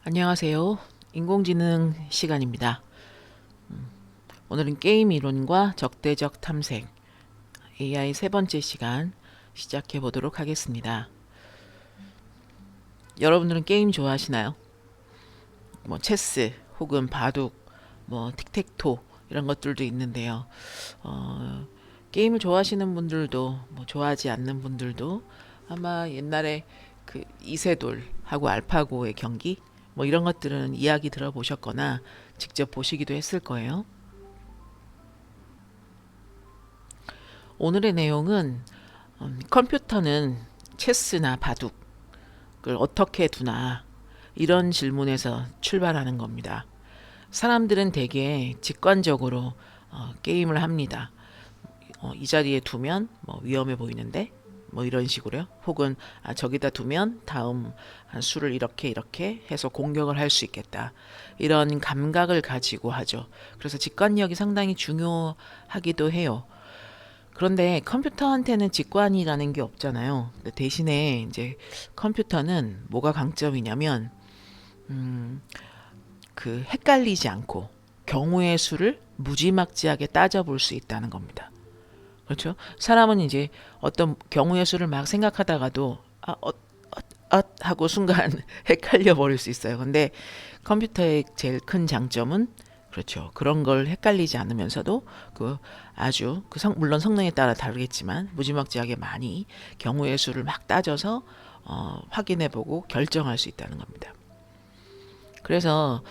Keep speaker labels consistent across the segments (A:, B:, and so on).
A: 안녕하세요. 인공지능 시간입니다. 오늘은 게임 이론과 적대적 탐색 AI 세 번째 시간 시작해 보도록 하겠습니다. 여러분들은 게임 좋아하시나요? 뭐 체스 혹은 바둑, 뭐 틱택토 이런 것들도 있는데요. 어, 게임을 좋아하시는 분들도 뭐 좋아하지 않는 분들도 아마 옛날에 그 이세돌하고 알파고의 경기 뭐 이런 것들은 이야기 들어보셨거나 직접 보시기도 했을 거예요. 오늘의 내용은 컴퓨터는 체스나 바둑을 어떻게 두나 이런 질문에서 출발하는 겁니다. 사람들은 대개 직관적으로 게임을 합니다. 이 자리에 두면 뭐 위험해 보이는데 뭐 이런 식으로요. 혹은 저기다 두면 다음 수를 이렇게 해서 공격을 할 수 있겠다. 이런 감각을 가지고 하죠. 그래서 직관력이 상당히 중요하기도 해요. 그런데 컴퓨터한테는 직관이라는 게 없잖아요. 근데 대신에 이제 컴퓨터는 뭐가 강점이냐면 음, 그 헷갈리지 않고 경우의 수를 무지막지하게 따져볼 수 있다는 겁니다. 그렇죠? 사람은 이제 어떤 경우의 수를 막 생각하다가도 하고 순간 헷갈려 버릴 수 있어요. 근데 컴퓨터의 제일 큰 장점은 그렇죠. 그런 걸 헷갈리지 않으면서도 그 아주 물론 성능에 따라 다르겠지만 무지막지하게 많이 경우의 수를 막 따져서 확인해보고 결정할 수 있다는 겁니다. 그래서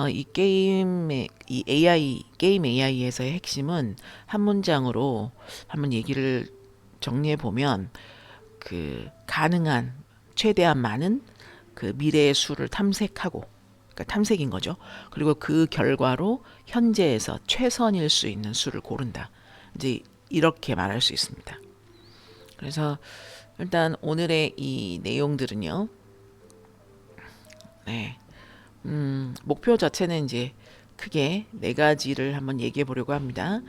A: 이 게임의 이 AI 게임 AI에서의 핵심은 한 문장으로 한번 얘기를 정리해 보면 그 가능한 최대한 많은 그 미래의 수를 탐색하고 그러니까 탐색인 거죠. 그리고 그 결과로 현재에서 최선일 수 있는 수를 고른다. 이제 이렇게 말할 수 있습니다. 그래서 일단 오늘의 이 내용들은요. 네. 목표 자체는 이제 크게 네 가지를 한번 얘기해 보려고 합니다.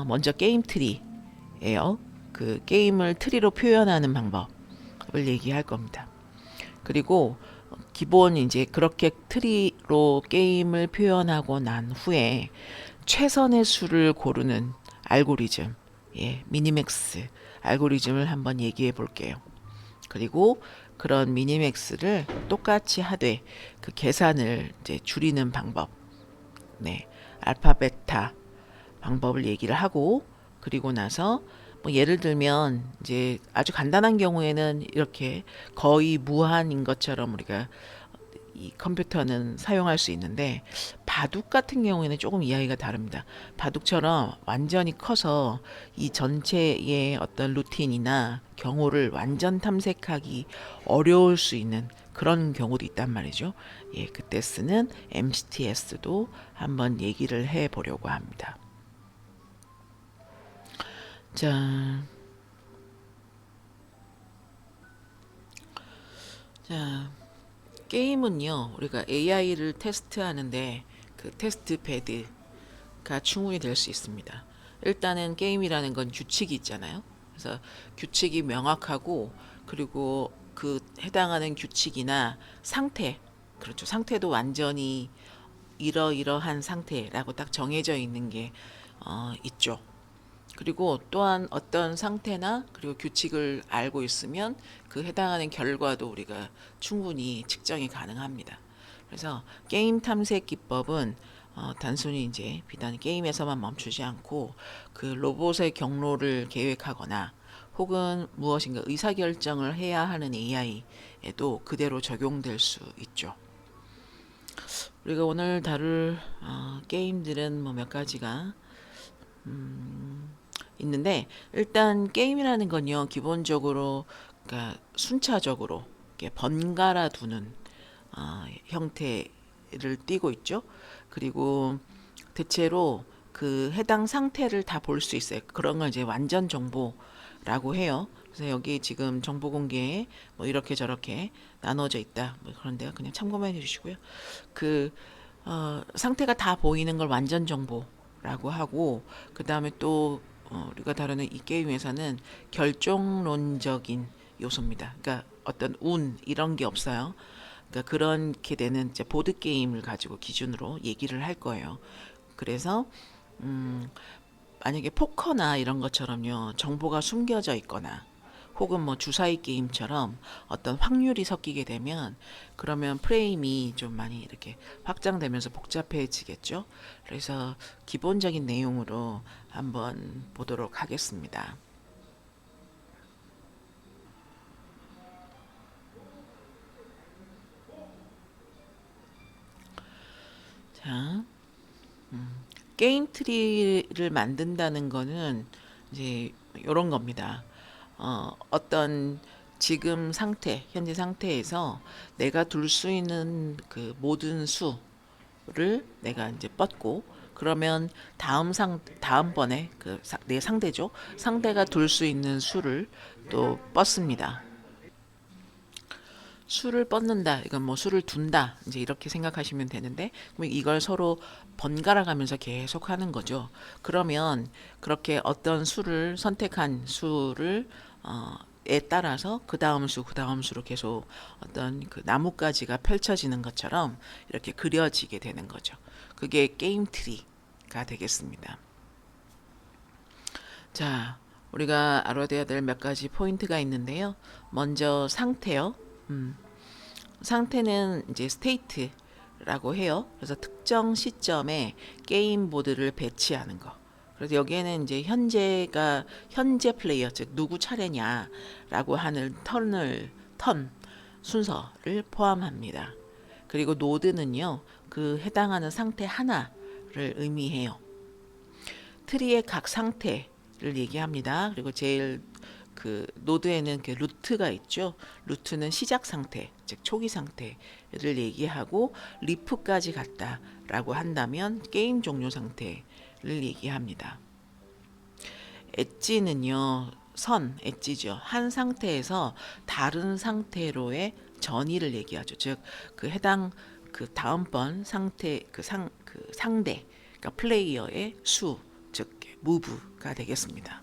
A: 먼저 게임 트리예요. 그 게임을 트리로 표현하는 방법을 얘기할 겁니다. 그리고 기본 이제 그렇게 트리로 게임을 표현하고 난 후에 최선의 수를 고르는 알고리즘, 미니맥스 알고리즘을 한번 얘기해 볼게요. 그리고 그런 미니맥스를 똑같이 하되 그 계산을 이제 줄이는 방법, 알파 베타 방법을 얘기를 하고 그리고 나서 뭐 예를 들면 이제 아주 간단한 경우에는 이렇게 거의 무한인 것처럼 우리가 이 컴퓨터는 사용할 수 있는데 바둑 같은 경우에는 조금 이야기가 다릅니다. 바둑처럼 완전히 커서 이 전체의 어떤 루틴이나 경우를 완전 탐색하기 어려울 수 있는 그런 경우도 있단 말이죠. 그때 쓰는 MCTS도 한번 얘기를 해 보려고 합니다. 자, 자, 게임은요, 우리가 AI를 테스트하는데 그 테스트 베드가 충분히 될 수 있습니다. 일단은 게임이라는 건 규칙이 있잖아요. 그래서 규칙이 명확하고 그리고 그 해당하는 규칙이나 상태, 그렇죠. 상태도 완전히 이러이러한 상태라고 딱 정해져 있는 게 있죠. 그리고 또한 어떤 상태나 그리고 규칙을 알고 있으면 그 해당하는 결과도 우리가 충분히 측정이 가능합니다. 그래서 게임 탐색 기법은 단순히 이제 비단 게임에서만 멈추지 않고 그 로봇의 경로를 계획하거나 혹은 무엇인가 의사결정을 해야 하는 AI에도 그대로 적용될 수 있죠. 우리가 오늘 다룰 게임들은 뭐 몇 가지가 있는데 일단 게임이라는 건요 기본적으로 그러니까 순차적으로 이렇게 번갈아 두는 형태를 띠고 있죠. 그리고 대체로 그 해당 상태를 다 볼 수 있어요. 그런 걸 이제 완전 정보라고 해요. 그래서 여기 지금 정보 공개에 뭐 이렇게 저렇게 나눠져 있다. 뭐 그런데요. 그냥 참고만 해주시고요. 그 상태가 다 보이는 걸 완전 정보라고 하고 그 다음에 또 우리가 다루는 이 게임에서는 결정론적인 요소입니다. 그러니까 어떤 운 이런 게 없어요. 그러니까 그렇게 되는 이제 보드 게임을 가지고 기준으로 얘기를 할 거예요. 그래서 음, 만약에 포커나 이런 것처럼요, 정보가 숨겨져 있거나 혹은 뭐 주사위 게임처럼 어떤 확률이 섞이게 되면 그러면 프레임이 좀 많이 이렇게 확장되면서 복잡해지겠죠. 그래서 기본적인 내용으로 한번 보도록 하겠습니다. 자, 게임 트리를 만든다는 거는 이제 이런 겁니다. 어떤 지금 상태, 현재 상태에서 내가 둘 수 있는 그 모든 수를 내가 이제 뻗고, 그러면 다음번에 내 상대죠. 상대가 둘 수 있는 수를 또 뻗습니다. 수를 뻗는다. 이건 뭐 수를 둔다. 이제 이렇게 생각하시면 되는데, 그럼 이걸 서로 번갈아 가면서 계속 하는 거죠. 그러면 그렇게 어떤 수를 선택한 수를 에 따라서 그 다음 수, 그 다음 수로 계속 어떤 그 나뭇가지가 펼쳐지는 것처럼 이렇게 그려지게 되는 거죠. 그게 게임 트리가 되겠습니다. 자, 우리가 알아둬야 될 몇 가지 포인트가 있는데요. 먼저 상태요. 음, 상태는 이제 스테이트라고 해요. 그래서 특정 시점에 게임 보드를 배치하는 거. 그래서 여기에는 이제 현재 플레이어, 즉 누구 차례냐라고 하는 턴 순서를 포함합니다. 그리고 노드는요, 그 해당하는 상태 하나를 의미해요. 트리의 각 상태를 얘기합니다. 그리고 제일 그 노드에는 그 루트가 있죠. 루트는 시작 상태, 즉 초기 상태를 얘기하고, 리프까지 갔다라고 한다면 게임 종료 상태를 얘기합니다. 엣지는요, 엣지죠. 한 상태에서 다른 상태로의 전이를 얘기하죠. 즉 그 해당 그 다음번 상태 그 상대, 그러니까 플레이어의 수, 즉 무브가 되겠습니다.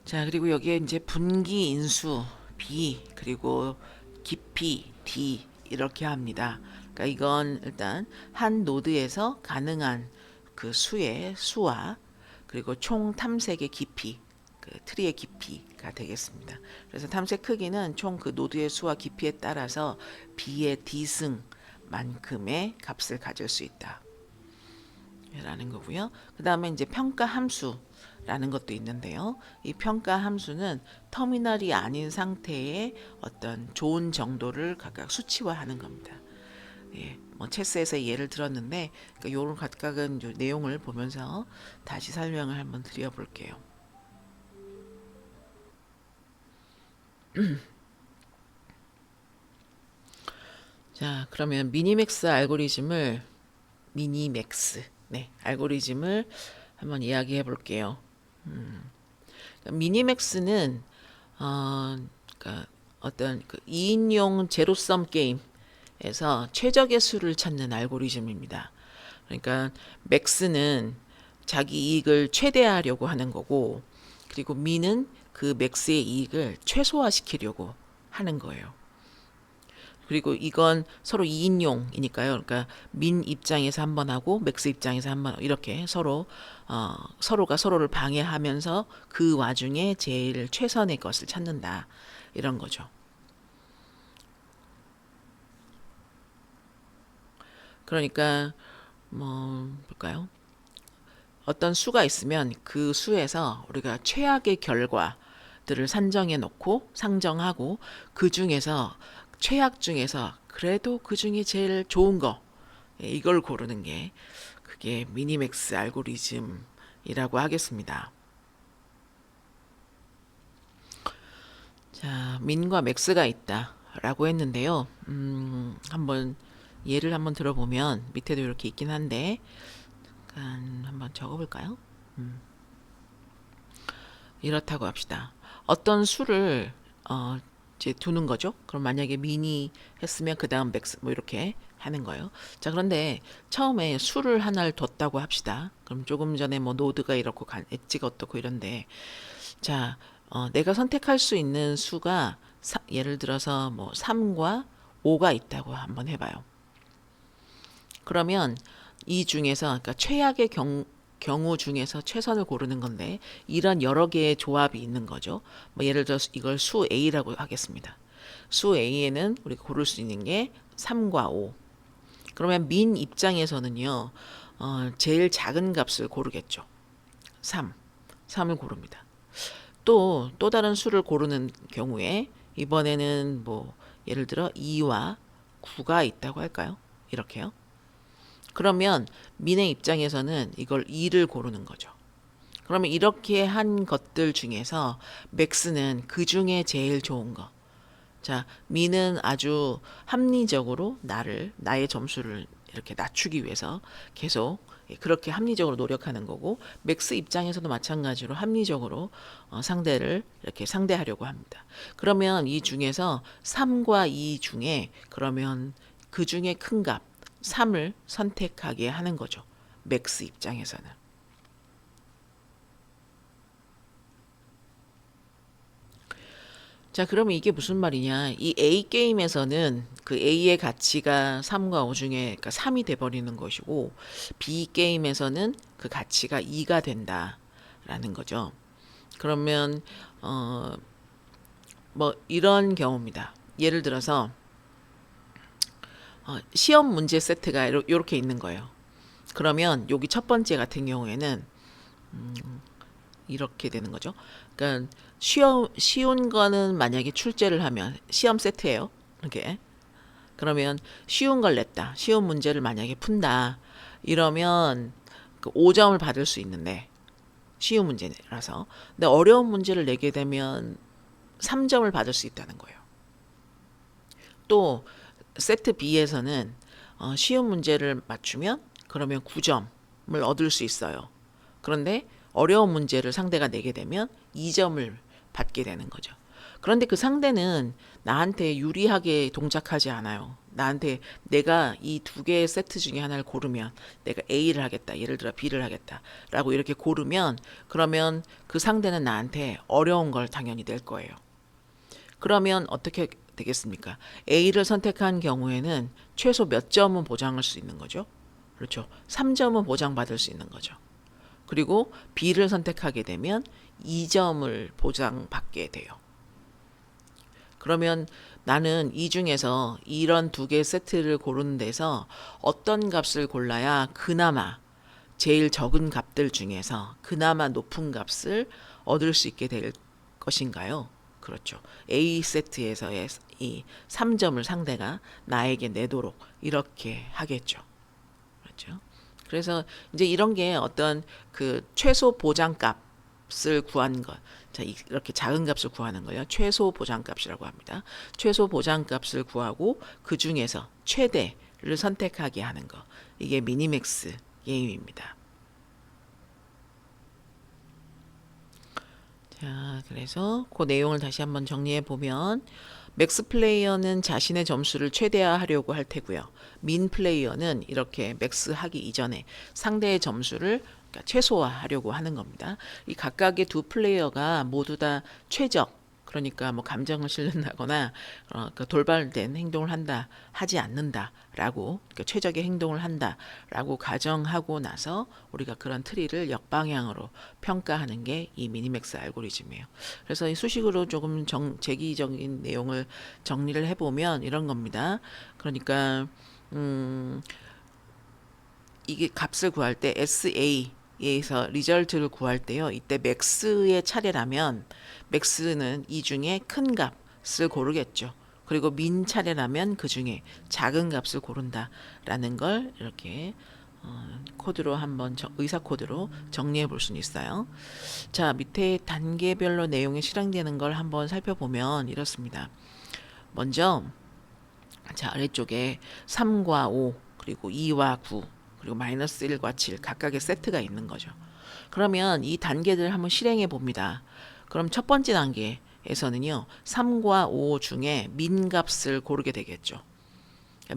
A: 자, 그리고 여기에 이제 분기 인수 B, 그리고 깊이 D 이렇게 합니다. 그러니까 이건 일단 한 노드에서 가능한 그 수의 수와 그리고 총 탐색의 깊이, 그 트리의 깊이가 되겠습니다. 그래서 탐색 크기는 총 그 노드의 수와 깊이에 따라서 B의 D승만큼의 값을 가질 수 있다. 라는 거고요. 그 다음에 이제 평가 함수라는 것도 있는데요. 이 평가 함수는 터미널이 아닌 상태의 어떤 좋은 정도를 각각 수치화하는 겁니다. 예, 뭐 체스에서 예를 들었는데, 그러니까 이런 각각은 내용을 보면서 다시 설명을 한번 드려볼게요. 자, 그러면 알고리즘을 한번 이야기해 볼게요. 미니맥스는 그러니까 어떤 그 2인용 제로섬 게임에서 최적의 수를 찾는 알고리즘입니다. 그러니까 맥스는 자기 이익을 최대화하려고 하는 거고, 그리고 미는 그 맥스의 이익을 최소화시키려고 하는 거예요. 그리고 이건 서로 2인용이니까요. 그러니까 민 입장에서 한 번 하고 맥스 입장에서 한 번, 이렇게 서로가 서로를 방해하면서 그 와중에 제일 최선의 것을 찾는다. 이런 거죠. 그러니까 뭐 볼까요? 어떤 수가 있으면 그 수에서 우리가 최악의 결과들을 산정해 놓고 상정하고, 그 중에서 최악 중에서 그래도 그 중에 제일 좋은 거, 이걸 고르는 게 그게 미니맥스 알고리즘이라고 하겠습니다. 자, 민과 맥스가 있다라고 했는데요. 한번 예를 한번 들어보면 밑에도 이렇게 있긴 한데, 잠깐 한번 적어볼까요? 이렇다고 합시다. 어떤 수를 이제 두는 거죠. 그럼 만약에 미니 했으면 그 다음 맥스 뭐 이렇게 하는 거예요. 자, 그런데 처음에 수를 하나를 뒀다고 합시다. 그럼 조금 전에 뭐 노드가 이렇고 엣지가 어떻고 이런데, 자, 내가 선택할 수 있는 수가 예를 들어서 뭐 3과 5가 있다고 한번 해봐요. 그러면 이 중에서 그러니까 최악의 경우 중에서 최선을 고르는 건데 이런 여러 개의 조합이 있는 거죠. 뭐 예를 들어서 이걸 수 A라고 하겠습니다. 수 A에는 우리가 고를 수 있는 게 3과 5. 그러면 민 입장에서는요. 제일 작은 값을 고르겠죠. 3을 고릅니다. 또 다른 수를 고르는 경우에 이번에는 뭐 예를 들어 2와 9가 있다고 할까요? 이렇게요. 그러면 민의 입장에서는 이걸 2를 고르는 거죠. 그러면 이렇게 한 것들 중에서 맥스는 그 중에 제일 좋은 거. 자, 민은 아주 합리적으로 나의 점수를 이렇게 낮추기 위해서 계속 그렇게 합리적으로 노력하는 거고, 맥스 입장에서도 마찬가지로 합리적으로 상대를 이렇게 상대하려고 합니다. 그러면 이 중에서 3과 2 중에 그러면 그 중에 큰 값, 3을 선택하게 하는 거죠. 맥스 입장에서는. 자, 그러면 이게 무슨 말이냐? 이 A 게임에서는 그 A의 가치가 3과 5 중에 그러니까 3이 돼버리는 것이고, B 게임에서는 그 가치가 2가 된다라는 거죠. 그러면 뭐 이런 경우입니다. 예를 들어서 시험 문제 세트가 이렇게 있는 거예요. 그러면 여기 첫 번째 같은 경우에는 이렇게 되는 거죠. 그러니까 쉬운 거는 만약에 출제를 하면 시험 세트예요. 이렇게. 그러면 쉬운 걸 냈다. 쉬운 문제를 만약에 푼다. 이러면 그 5점을 받을 수 있는데 쉬운 문제라서. 근데 어려운 문제를 내게 되면 3점을 받을 수 있다는 거예요. 또 세트 B에서는 쉬운 문제를 맞추면 그러면 9점을 얻을 수 있어요. 그런데 어려운 문제를 상대가 내게 되면 2점을 받게 되는 거죠. 그런데 그 상대는 나한테 유리하게 동작하지 않아요. 나한테 내가 이 두 개의 세트 중에 하나를 고르면 내가 A를 하겠다. 예를 들어 B를 하겠다. 라고 이렇게 고르면 그러면 그 상대는 나한테 어려운 걸 당연히 낼 거예요. 그러면 어떻게 되겠습니까? A를 선택한 경우에는 최소 몇 점은 보장할 수 있는 거죠? 그렇죠. 3점은 보장받을 수 있는 거죠. 그리고 B를 선택하게 되면 2점을 보장받게 돼요. 그러면 나는 이 중에서 이런 두 개 세트를 고르는 데서 어떤 값을 골라야 그나마 제일 적은 값들 중에서 그나마 높은 값을 얻을 수 있게 될 것인가요? 그렇죠. A 세트에서의 이 3점을 상대가 나에게 내도록 이렇게 하겠죠. 그렇죠. 그래서 이제 이런 게 어떤 그 최소 보장값을 구한 것. 자, 이렇게 작은 값을 구하는 거예요. 최소 보장값이라고 합니다. 최소 보장값을 구하고 그 중에서 최대를 선택하게 하는 거. 이게 미니맥스 게임입니다. 자, 그래서 그 내용을 다시 한번 정리해 보면 맥스 플레이어는 자신의 점수를 최대화하려고 할 테고요. 민 플레이어는 이렇게 맥스 하기 이전에 상대의 점수를 그러니까 최소화하려고 하는 겁니다. 이 각각의 두 플레이어가 모두 다 최적, 그러니까 뭐 감정을 실른다거나 그 돌발된 행동을 하지 않는다라고 그러니까 최적의 행동을 한다라고 가정하고 나서 우리가 그런 트리를 역방향으로 평가하는 게 이 미니맥스 알고리즘이에요. 그래서 이 수식으로 조금 재기적인 내용을 정리를 해보면 이런 겁니다. 그러니까 이게 값을 구할 때 SA에서 리절트를 구할 때요. 이때 맥스의 차례라면 맥스는 이 중에 큰 값을 고르겠죠. 그리고 민 차례라면 그 중에 작은 값을 고른다라는 걸 이렇게 코드로 한번 의사 코드로 정리해 볼 수는 있어요. 자, 밑에 단계별로 내용이 실행되는 걸 한번 살펴보면 이렇습니다. 먼저 자, 아래쪽에 3과 5 그리고 2와 9 그리고 마이너스 1과 7 각각의 세트가 있는 거죠. 그러면 이 단계들을 한번 실행해 봅니다. 그럼 첫 번째 단계에서는요. 3과 5 중에 민 값을 고르게 되겠죠.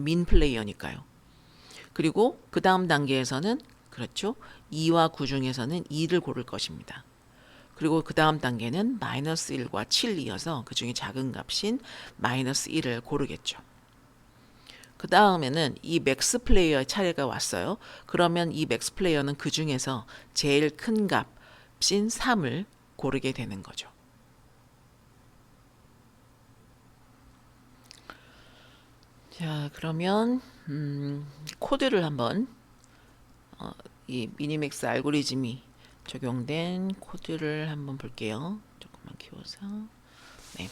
A: 민 플레이어니까요. 그리고 그 다음 단계에서는 그렇죠. 2와 9 중에서는 2를 고를 것입니다. 그리고 그 다음 단계는 마이너스 1과 7 이어서 그 중에 작은 값인 마이너스 1을 고르겠죠. 그 다음에는 이 맥스 플레이어의 차례가 왔어요. 그러면 이 맥스 플레이어는 그 중에서 제일 큰 값인 3을 고르게 되는 거죠. 자, 그러면 코드를 한번 이 미니맥스 알고리즘이 적용된 코드를 한번 볼게요. 조금만 키워서. 네.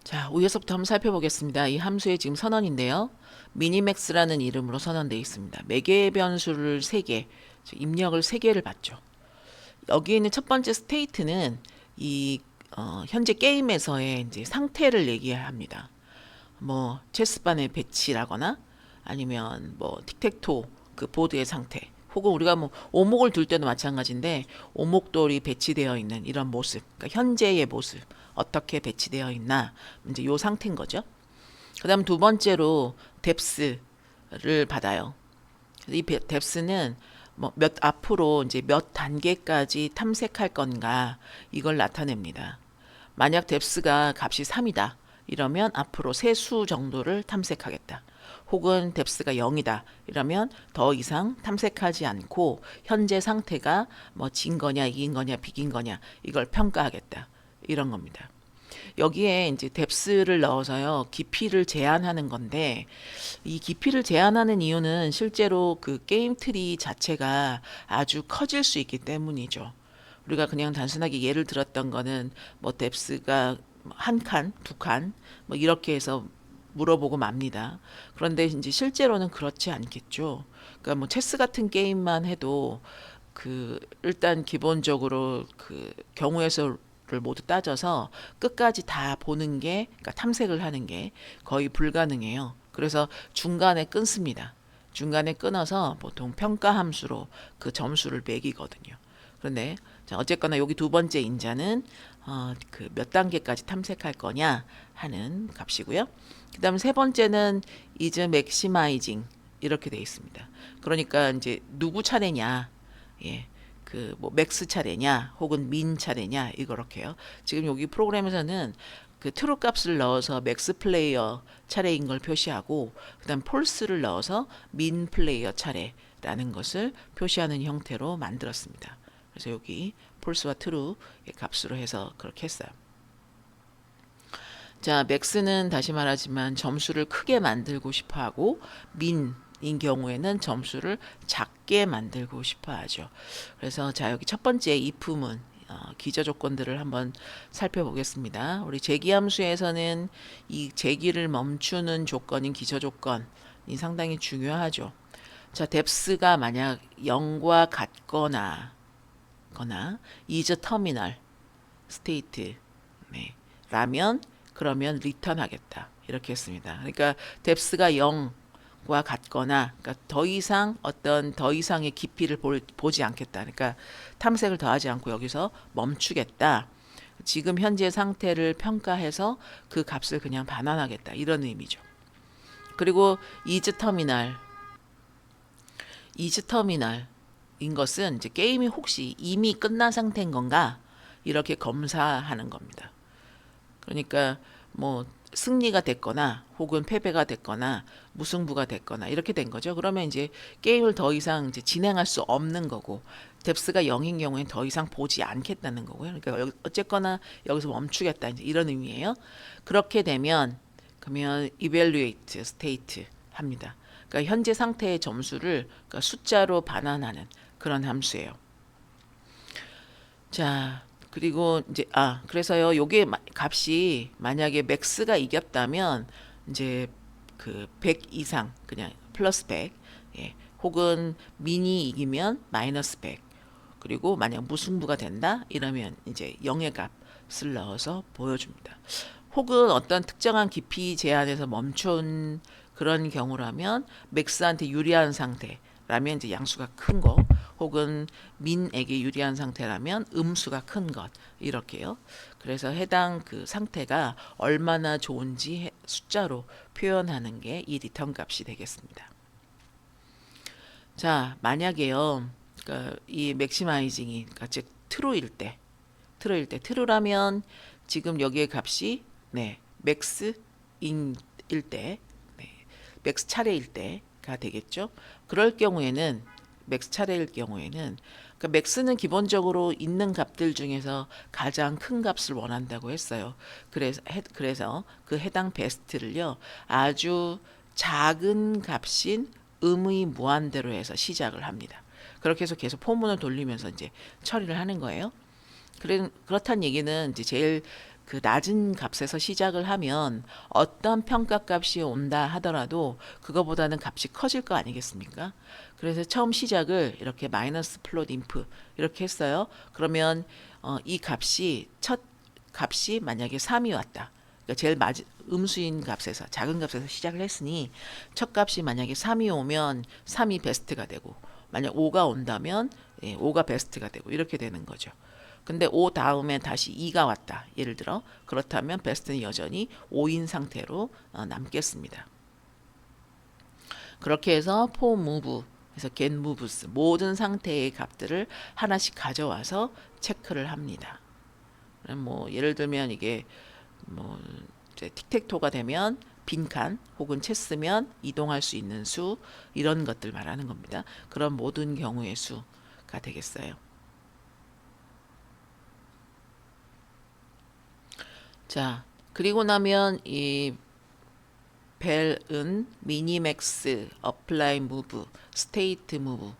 A: 자, 위에서부터 한번 살펴보겠습니다. 이 함수의 지금 선언인데요. 미니맥스라는 이름으로 선언되어 있습니다. 매개 변수를 3개, 입력을 3개를 받죠. 여기에 있는 첫 번째 스테이트는 이 현재 게임에서의 이제 상태를 얘기합니다. 뭐 체스판의 배치라거나 아니면 뭐 틱택토 그 보드의 상태, 혹은 우리가 뭐 오목을 둘 때도 마찬가지인데 오목돌이 배치되어 있는 이런 모습, 그러니까 현재의 모습 어떻게 배치되어 있나, 이제 요 상태인 거죠. 그다음 두 번째로 뎁스를 받아요. 이 뎁스는 뭐 몇 앞으로 이제 몇 단계까지 탐색할 건가 이걸 나타냅니다. 만약 뎁스가 값이 3이다 이러면 앞으로 세 수 정도를 탐색하겠다. 혹은 뎁스가 0이다 이러면 더 이상 탐색하지 않고 현재 상태가 뭐 진 거냐 이긴 거냐 비긴 거냐 이걸 평가하겠다 이런 겁니다. 여기에 이제 뎁스를 넣어서요 깊이를 제한하는 건데, 이 깊이를 제한하는 이유는 실제로 그 게임 트리 자체가 아주 커질 수 있기 때문이죠. 우리가 그냥 단순하게 예를 들었던 거는 뭐 뎁스가 한 칸, 두 칸, 뭐 이렇게 해서 물어보고 맙니다. 그런데 이제 실제로는 그렇지 않겠죠. 그러니까 뭐 체스 같은 게임만 해도 그 일단 기본적으로 그 경우의 수를 모두 따져서 끝까지 다 보는 게, 그러니까 탐색을 하는 게 거의 불가능해요. 그래서 중간에 끊습니다. 중간에 끊어서 보통 평가 함수로 그 점수를 매기거든요. 그런데 자, 어쨌거나 여기 두 번째 인자는 그 몇 단계까지 탐색할 거냐 하는 값이고요. 그다음 세 번째는 is maximizing 이렇게 되어 있습니다. 그러니까 이제 누구 차례냐, 예, 그 뭐 맥스 차례냐 혹은 민 차례냐 이렇게요. 지금 여기 프로그램에서는 그 트루 값을 넣어서 맥스 플레이어 차례인 걸 표시하고, 그다음 폴스를 넣어서 민 플레이어 차례라는 것을 표시하는 형태로 만들었습니다. 그래서 여기 폴스와 트루의 값으로 해서 그렇게 했어요. 자, 맥스는 다시 말하지만 점수를 크게 만들고 싶어 하고, 민인 경우에는 점수를 작게 만들고 싶어 하죠. 그래서 자, 여기 첫 번째 if문 기저 조건들을 한번 살펴보겠습니다. 우리 제기함수에서는 이 제기를 멈추는 조건인 기저 조건이 상당히 중요하죠. 자, 뎁스가 만약 0과 같거나 is terminal state, 네, 라면 그러면 리턴 하겠다 이렇게 했습니다. 그러니까 뎁스가 0과 같거나, 그러니까 더 이상의 깊이를 보지 않겠다. 그러니까 탐색을 더하지 않고 여기서 멈추겠다. 지금 현재 상태를 평가해서 그 값을 그냥 반환하겠다 이런 의미죠. 그리고 is terminal인 것은 이제 게임이 혹시 이미 끝난 상태인 건가 이렇게 검사하는 겁니다. 그러니까 뭐 승리가 됐거나 혹은 패배가 됐거나 무승부가 됐거나 이렇게 된 거죠. 그러면 이제 게임을 더 이상 이제 진행할 수 없는 거고, 뎁스가 0인 경우에는 더 이상 보지 않겠다는 거고요. 그러니까 어쨌거나 여기서 멈추겠다 이제 이런 의미예요. 그렇게 되면 그러면 evaluate state 합니다. 그러니까 현재 상태의 점수를 그러니까 숫자로 반환하는 그런 함수예요. 자, 그리고 이제 그래서요 요게 값이 만약에 맥스가 이겼다면 이제 그 100 이상 그냥 플러스 100, 예, 혹은 민이 이기면 마이너스 100, 그리고 만약 무승부가 된다 이러면 이제 0의 값을 넣어서 보여줍니다. 혹은 어떤 특정한 깊이 제한에서 멈춘 그런 경우라면 맥스한테 유리한 상태라면 이제 양수가 큰 거, 혹은 민에게 유리한 상태라면 음수가 큰 것 이렇게요. 그래서 해당 그 상태가 얼마나 좋은지 숫자로 표현하는 게 이 리턴 값이 되겠습니다. 자, 만약에요 그러니까 이 맥시마이징이 그러니까 즉 트루라면 지금 여기에 값이 네 맥스인 일때 네, 맥스 차례일 때가 되겠죠. 그럴 경우에는 맥스 차례일 경우에는 그러니까 맥스는 기본적으로 있는 값들 중에서 가장 큰 값을 원한다고 했어요. 그래서 그 해당 베스트를요 아주 작은 값인 음의 무한대로 해서 시작을 합니다. 그렇게 해서 계속 포문을 돌리면서 이제 처리를 하는 거예요. 그렇다는 얘기는 이제 제일 그 낮은 값에서 시작을 하면 어떤 평가값이 온다 하더라도 그거보다는 값이 커질 거 아니겠습니까? 그래서 처음 시작을 이렇게 마이너스 플롯 인프 이렇게 했어요. 그러면 이 값이 첫 값이 만약에 3이 왔다. 그러니까 제일 음수인 값에서 작은 값에서 시작을 했으니 첫 값이 만약에 3이 오면 3이 베스트가 되고 만약 5가 온다면 5가 베스트가 되고 이렇게 되는 거죠. 근데 5 다음에 다시 2가 왔다. 예를 들어 그렇다면 베스트는 여전히 5인 상태로 남겠습니다. 그렇게 해서 for move 그래서 get moves 모든 상태의 값들을 하나씩 가져와서 체크를 합니다. 뭐 예를 들면 이게 뭐 이제 틱택토가 되면 빈칸 혹은 체스면 이동할 수 있는 수 이런 것들 말하는 겁니다. 그런 모든 경우의 수가 되겠어요. 자, 그리고 나면 이 벨은 미니맥스, 어플라이 무브, 스테이트 무브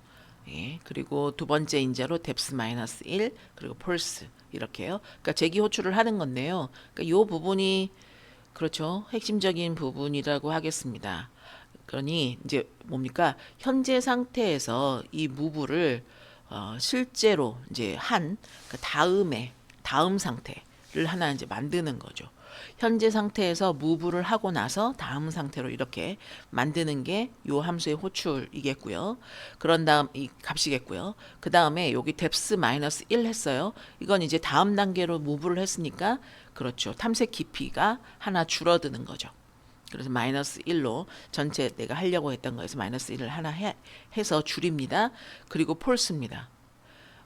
A: 그리고 두 번째 인자로 뎁스 마이너스 1 그리고 폴스 이렇게요. 그러니까 재기 호출을 하는 건데요. 그러니까 요 부분이 그렇죠. 핵심적인 부분이라고 하겠습니다. 그러니 이제 뭡니까? 현재 상태에서 이 무브를 실제로 이제 그 다음 상태를 하나 이제 만드는 거죠. 현재 상태에서 무브를 하고 나서 다음 상태로 이렇게 만드는 게 요 함수의 호출이겠고요. 그런 다음 이 값이겠고요. 그 다음에 여기 뎁스 마이너스 1 했어요. 이건 이제 다음 단계로 무브를 했으니까 그렇죠. 탐색 깊이가 하나 줄어드는 거죠. 그래서 마이너스 1로 전체 내가 하려고 했던 거에서 마이너스 1을 하나 해서 줄입니다. 그리고 폴스입니다.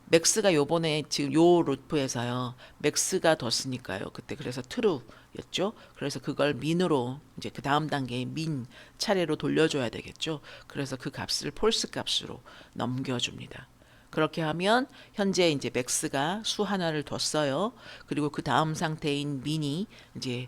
A: 맥스가 요번에 지금 요 루프에서요. 맥스가 뒀으니까요. 그때 그래서 true였죠. 그래서 그걸 민으로 이제 그 다음 단계의 민 차례로 돌려줘야 되겠죠. 그래서 그 값을 폴스 값으로 넘겨줍니다. 그렇게 하면 현재 이제 맥스가 수 하나를 뒀어요. 그리고 그 다음 상태인 민이 이제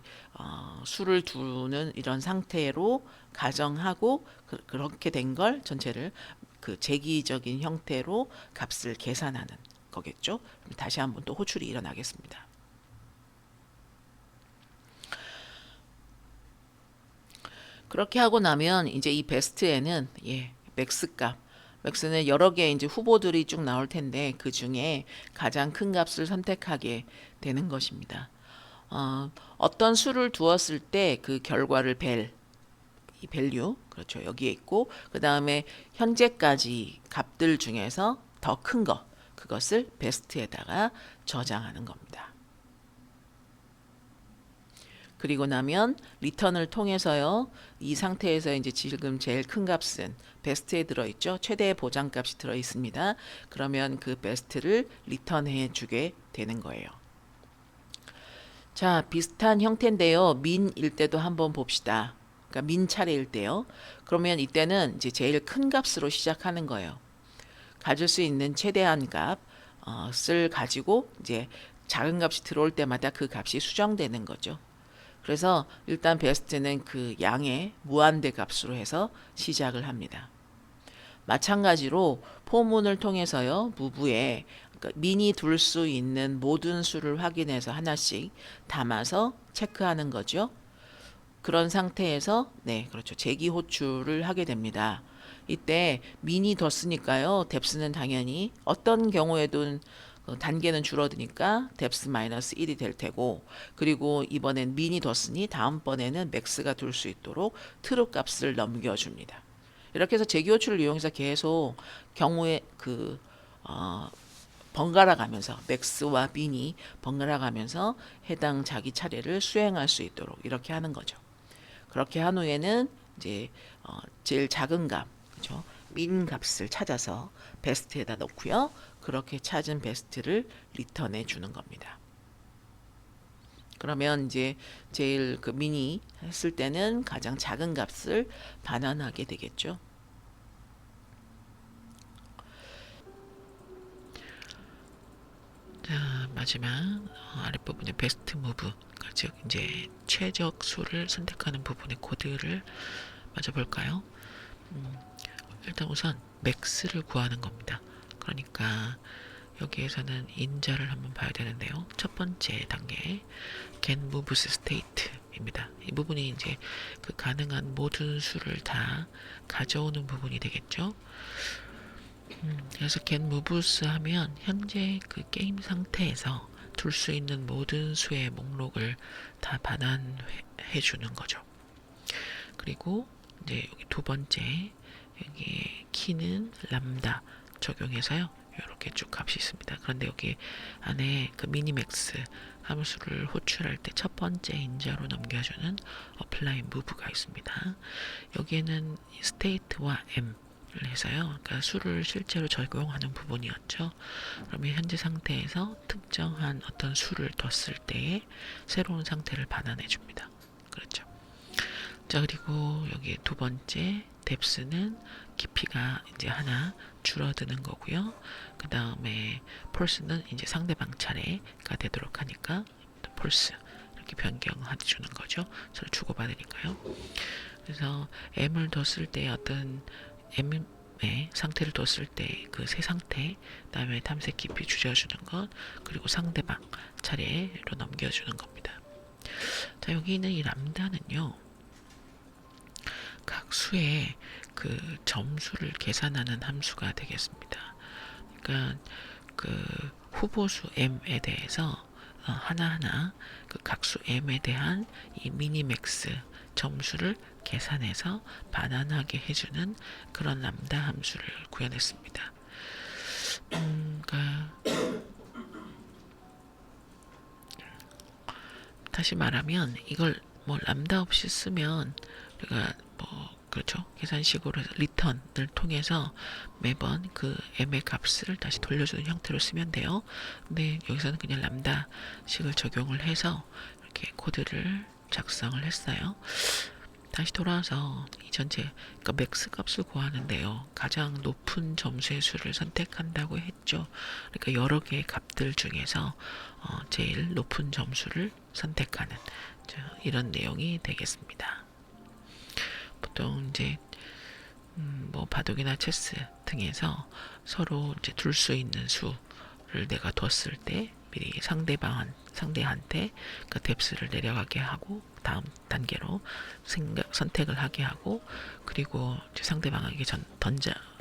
A: 수를 두는 이런 상태로 가정하고 그렇게 된 걸 전체를 그 재기적인 형태로 값을 계산하는 거겠죠. 다시 한번 또 호출이 일어나겠습니다. 그렇게 하고 나면 이제 이 베스트에는 맥스 값 맥스는 여러 개 이제 후보들이 쭉 나올 텐데 그 중에 가장 큰 값을 선택하게 되는 것입니다. 어떤 수를 두었을 때 그 결과를 이 밸류 그렇죠 여기에 있고 그 다음에 현재까지 값들 중에서 더 큰 거 그것을 베스트에다가 저장하는 겁니다. 그리고 나면 리턴을 통해서요 이 상태에서 이제 지금 제일 큰 값은 베스트에 들어있죠. 최대 보장값이 들어있습니다. 그러면 그 베스트를 리턴해 주게 되는 거예요. 자, 비슷한 형태인데요. 민일 때도 한번 봅시다. 그러니까 민 차례일 때요. 그러면 이때는 이제 제일 큰 값으로 시작하는 거예요. 가질 수 있는 최대한 값을 가지고 이제 작은 값이 들어올 때마다 그 값이 수정되는 거죠. 그래서 일단 베스트는 그 양의 무한대 값으로 해서 시작을 합니다. 마찬가지로 포문을 통해서요. 무브에 그러니까 민이 둘 수 있는 모든 수를 확인해서 하나씩 담아서 체크하는 거죠. 그런 상태에서 그렇죠. 재기 호출을 하게 됩니다. 이때 민이 뒀으니까요. 뎁스는 당연히 어떤 경우에도 단계는 줄어드니까 뎁스 마이너스 1이 될 테고 그리고 이번엔 민이 뒀으니 다음번에는 맥스가 둘 수 있도록 트루 값을 넘겨줍니다. 이렇게 해서 재기 호출을 이용해서 계속 경우에 번갈아 가면서 맥스와 민이 번갈아 가면서 해당 자기 차례를 수행할 수 있도록 이렇게 하는 거죠. 그렇게 한 후에는 이제 제일 작은 값, 그렇죠? 민 값을 찾아서 베스트에다 넣고요. 그렇게 찾은 베스트를 리턴해 주는 겁니다. 그러면 이제 제일 그 미니 했을 때는 가장 작은 값을 반환하게 되겠죠. 자, 마지막 아랫부분의 베스트 무브, 즉 이제 최적 수를 선택하는 부분의 코드를 마저 볼까요? 일단 우선 맥스를 구하는 겁니다. 그러니까 여기에서는 인자를 한번 봐야 되는데요. 첫 번째 단계 get moves state입니다. 이 부분이 이제 그 가능한 모든 수를 다 가져오는 부분이 되겠죠. 그래서 get moves 하면 현재 그 게임 상태에서 둘 수 있는 모든 수의 목록을 다 반환해 주는 거죠. 그리고 이제 여기 두 번째 여기 키는 람다 적용해서요. 이렇게 쭉 값이 있습니다. 그런데 여기 안에 그 미니맥스 함수를 호출할 때 첫 번째 인자로 넘겨주는 apply move가 있습니다. 여기에는 state와 m을 해서요. 그러니까 수를 실제로 적용하는 부분이었죠. 그러면 현재 상태에서 특정한 어떤 수를 뒀을 때에 새로운 상태를 반환해 줍니다. 그렇죠. 자, 그리고 여기 두 번째 뎁스는 깊이가 이제 하나 줄어드는 거고요. 그 다음에 폴스는 이제 상대방 차례가 되도록 하니까 폴스 이렇게 변경해 주는 거죠. 서로 주고받으니까요. 그래서 M을 뒀을 때 어떤 M의 상태를 뒀을 때 그 세 상태, 그 다음에 탐색 깊이 줄여주는 것, 그리고 상대방 차례로 넘겨주는 겁니다. 자, 여기 있는 이 람다는요. 각 수의 그 점수를 계산하는 함수가 되겠습니다. 그러니까 그 후보수 m에 대해서 하나하나 그 각수 m에 대한 이 미니맥스 점수를 계산해서 반환하게 해주는 그런 람다 함수를 구현했습니다. 그러니까 다시 말하면 이걸 뭐 람다 없이 쓰면 우리가 뭐 그렇죠. 계산식으로 해서 리턴을 통해서 매번 그 m의 값을 다시 돌려주는 형태로 쓰면 돼요. 근데 여기서는 그냥 람다식을 적용을 해서 이렇게 코드를 작성을 했어요. 다시 돌아와서 이 전체 그러니까 맥스 값을 구하는데요. 가장 높은 점수의 수를 선택한다고 했죠. 그러니까 여러 개의 값들 중에서 제일 높은 점수를 선택하는 이런 내용이 되겠습니다. 보통 이제 뭐 바둑이나 체스 등에서 서로 이제 둘 수 있는 수를 내가 뒀을 때 미리 상대한테 그 뎁스를 내려가게 하고 다음 단계로 선택을 하게 하고 그리고 이제 상대방에게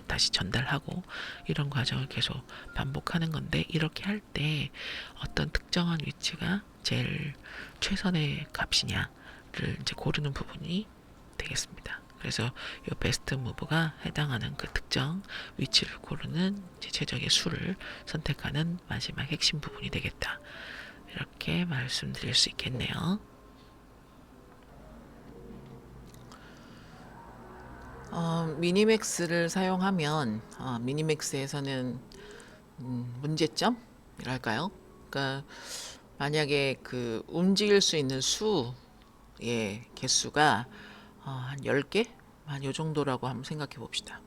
A: 다시 전달하고 이런 과정을 계속 반복하는 건데 이렇게 할 때 어떤 특정한 위치가 제일 최선의 값이냐를 이제 고르는 부분이 되겠습니다. 그래서 이 베스트 무브가 해당하는 그 특정 위치를 고르는 최적의 수를 선택하는 마지막 핵심 부분이 되겠다. 이렇게 말씀드릴 수 있겠네요. 미니맥스를 사용하면 미니맥스에서는 문제점이랄까요? 그러니까 만약에 그 움직일 수 있는 수의 개수가 한 10개? 한 요 정도라고 한번 생각해 봅시다.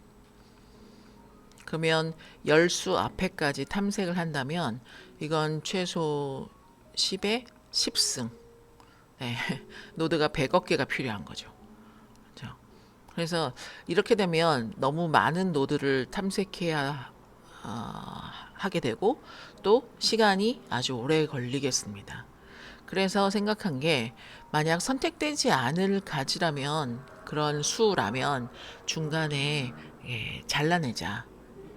A: 그러면 10수 앞에까지 탐색을 한다면 이건 최소 10의 10승. 네, 노드가 100억 개가 필요한 거죠. 그렇죠? 그래서 이렇게 되면 너무 많은 노드를 탐색해야 하게 되고 또 시간이 아주 오래 걸리겠습니다. 그래서 생각한 게 만약 선택되지 않을 가지라면 그런 수라면 중간에 잘라내자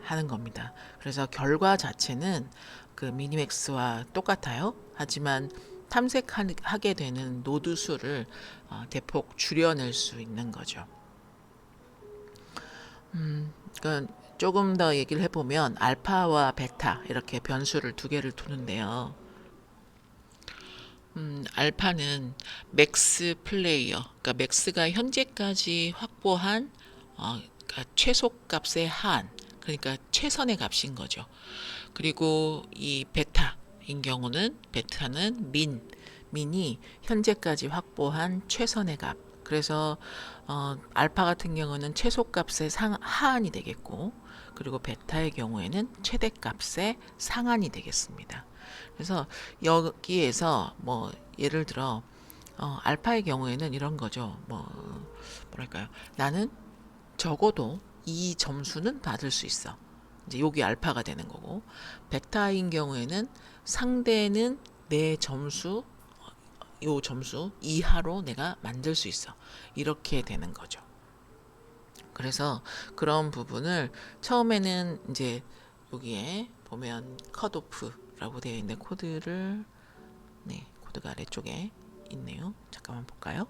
A: 하는 겁니다. 그래서 결과 자체는 그 미니맥스와 똑같아요. 하지만 탐색하게 되는 노드 수를 대폭 줄여낼 수 있는 거죠. 그러니까 조금 더 얘기를 해보면 알파와 베타 이렇게 변수를 두 개를 두는데요. 알파는 맥스 플레이어, 그러니까 맥스가 현재까지 확보한 그러니까 최소값의 한, 그러니까 최선의 값인 거죠. 그리고 이 베타인 경우는 베타는 민이 현재까지 확보한 최선의 값. 그래서 알파 같은 경우는 최소값의 하한이 되겠고, 그리고 베타의 경우에는 최대값의 상한이 되겠습니다. 그래서 여기에서 뭐 예를 들어 알파의 경우에는 이런 거죠. 뭐랄까요? 나는 적어도 이 점수는 받을 수 있어. 이제 여기 알파가 되는 거고, 베타인 경우에는 상대는 내 점수, 요 점수 이하로 내가 만들 수 있어. 이렇게 되는 거죠. 그래서 그런 부분을 처음에는 이제 여기에 보면 컷오프라고 되어 있는데 코드를, 네, 코드가 아래쪽에 있네요. 잠깐만 볼까요?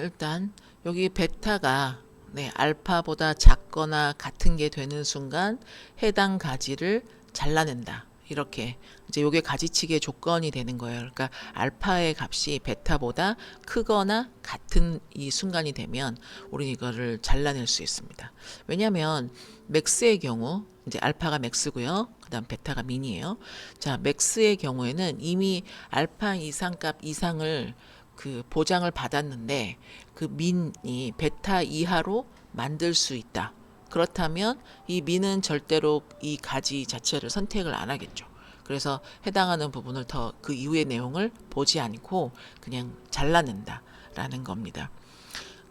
A: 일단 여기 베타가 네, 알파보다 작거나 같은 게 되는 순간 해당 가지를 잘라낸다. 이렇게 이제 요게 가지치기의 조건이 되는 거예요. 그러니까 알파의 값이 베타보다 크거나 같은 이 순간이 되면 우리는 이거를 잘라낼 수 있습니다. 왜냐하면 맥스의 경우 이제 알파가 맥스고요. 그다음 베타가 민이에요. 자, 맥스의 경우에는 이미 알파 이상값 이상을 그 보장을 받았는데 그 민이 베타 이하로 만들 수 있다. 그렇다면 이 민은 절대로 이 가지 자체를 선택을 안 하겠죠. 그래서 해당하는 부분을 더 그 이후의 내용을 보지 않고 그냥 잘라낸다라는 겁니다.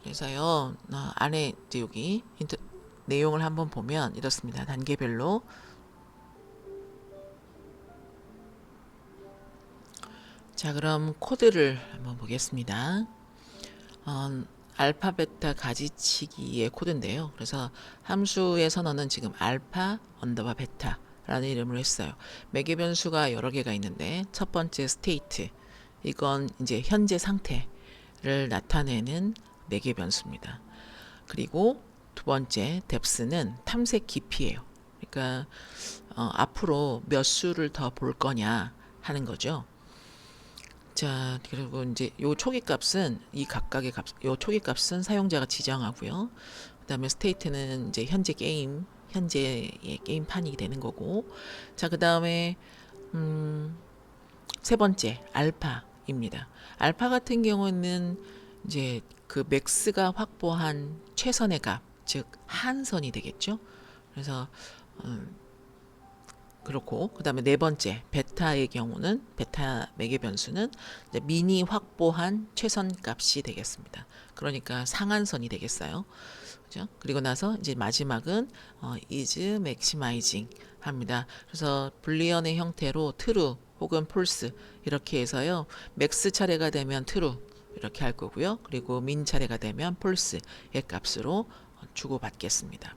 A: 그래서요, 안에 이제 여기 내용을 한번 보면 이렇습니다. 단계별로. 자, 그럼 코드를 한번 보겠습니다. 알파, 베타 가지치기의 코드인데요. 그래서 함수의 선언은 지금 알파 언더바 베타라는 이름으로 했어요. 매개 변수가 여러 개가 있는데 첫 번째 스테이트, 이건 이제 현재 상태를 나타내는 매개 변수입니다. 그리고 두 번째 뎁스는 탐색 깊이예요. 그러니까 앞으로 몇 수를 더 볼 거냐 하는 거죠. 자, 그리고 이제 요 초기 값은 이 각각의 값, 요 초기 값은 사용자가 지정하고요. 그다음에 스테이트는 이제 현재의 게임판이 되는 거고. 자, 그다음에 세 번째 알파입니다. 알파 같은 경우는 이제 그 맥스가 확보한 최선의 값, 즉 한선이 되겠죠. 그래서 그렇고 그다음에 네 번째 베타의 경우는 베타 매개 변수는 이제 미니 확보한 최선값이 되겠습니다. 그러니까 상한선이 되겠어요. 그죠? 그리고 나서 이제 마지막은 is maximizing 합니다. 그래서 불리언의 형태로 true 혹은 false 이렇게 해서요. 맥스 차례가 되면 true 이렇게 할 거고요. 그리고 민 차례가 되면 false의 값으로 주고받겠습니다.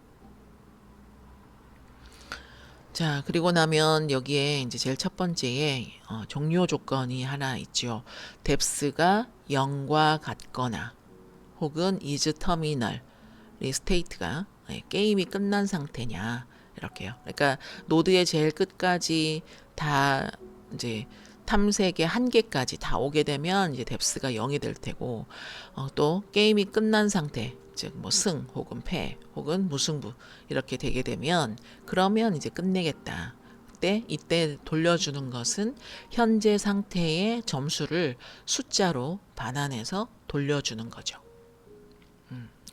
A: 자, 그리고 나면 여기에 이제 제일 첫 번째에 종료 조건이 하나 있죠. 뎁스가 0과 같거나 혹은 is terminal, state가 게임이 끝난 상태냐 이렇게요. 그러니까 노드의 제일 끝까지 다 이제 탐색의 한계까지 다 오게 되면 이제 뎁스가 0이 될 테고 또 게임이 끝난 상태 즉 뭐 승 혹은 패 혹은 무승부 이렇게 되게 되면 그러면 이제 끝내겠다. 이때 돌려주는 것은 현재 상태의 점수를 숫자로 반환해서 돌려주는 거죠.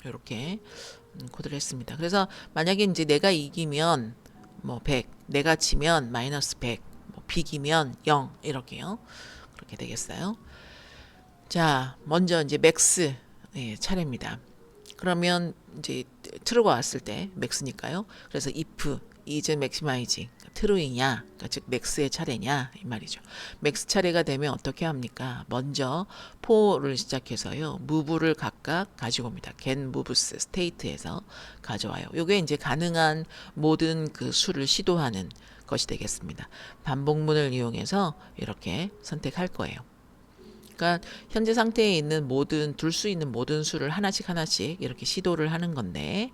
A: 이렇게 코드를 했습니다. 그래서 만약에 이제 내가 이기면 뭐 100, 내가 지면 마이너스 100, 뭐 비기면 0 이렇게요. 그렇게 되겠어요. 자, 먼저 이제 맥스 차례입니다. 그러면 이제 true가 왔을 때 맥스니까요. 그래서 if is maximizing true이냐, 그러니까 즉 맥스의 차례냐 이 말이죠. 맥스 차례가 되면 어떻게 합니까? 먼저 for를 시작해서요. move를 각각 가지고 옵니다. get moves state에서 가져와요. 요게 이제 가능한 모든 그 수를 시도하는 것이 되겠습니다. 반복문을 이용해서 이렇게 선택할 거예요. 그러니까 현재 상태에 있는 둘 수 있는 모든 수를 하나씩 이렇게 시도를 하는 건데,